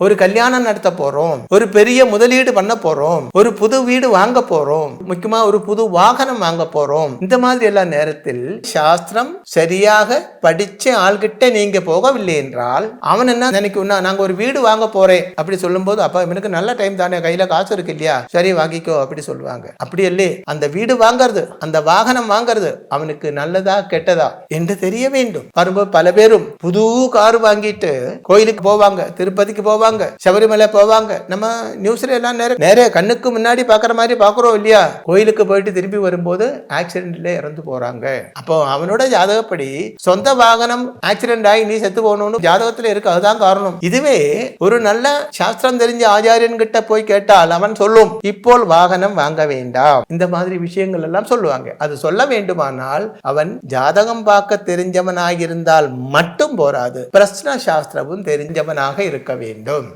ஒரு கல்யாணம் நடத்த போறோம், ஒரு பெரிய முதலீடு பண்ண போறோம், ஒரு புது வீடு வாங்க போறோம், முக்கியமா ஒரு புது வாகனம் வாங்க போறோம். இந்த மாதிரி எல்லா நேரத்தில் சாஸ்திரம் சரியாக படிச்ச ஆள்கிட்ட நீங்க போகவில்லை என்றால் அவன் என்ன நினைக்கும்னா, நாங்க ஒரு வீடு வாங்க போறேன் அப்படி சொல்லும் போது, அப்ப இவனுக்கு நல்ல டைம் தானே, கையில காசு இருக்கு இல்லையா, சரி வாங்கிக்கோ அப்படி சொல்லுவாங்க. அப்படி இல்லை, அந்த வீடு வாங்கிறது, அந்த வாகனம் வாங்கிறது அவனுக்கு நல்லதா கெட்டதா என்று தெரிய வேண்டும். வரும்போது பல பேரும் புது கார் வாங்கிட்டு கோயிலுக்கு போவாங்க, திருப்பதிக்கு போவாங்க, சபரிமலை போவாங்க. நம்ம நியூஸ்ல எல்லாம் நேர கண்ணுக்கு முன்னாடி பாக்குற மாதிரி பாக்குறோம் இல்லையா. கோயிலுக்கு போயிட்டு திரும்பி வரும்போது ஆக்சிடென்ட்ல இறந்து போறாங்க. அப்போ அவனோட ஜாதகப்படி சொந்த வாகனம் ஆக்சிடென்ட் ஆகி நீ செத்து போகணும்னு ஜாதகத்துல இருக்கு, அதுதான் காரணம். இதுவே ஒரு நல்ல சாஸ்திரம் தெரிஞ்ச ஆச்சாரியன் கிட்ட போய் கேட்டால் அவன் சொல்லும், இப்போ வாகனம் வாங்க வேண்டாம், இந்த மாதிரி விஷயங்கள் எல்லாம் சொல்லுவாங்க. அது சொல்ல வேண்டுமானால் அவன் ஜாதகம் பார்க்க தெரிஞ்சவனாக இருந்தால் மட்டும் போராது, பிரஸ்ன சாஸ்திரமும் தெரிஞ்சவனாக இருக்க வேண்டும்.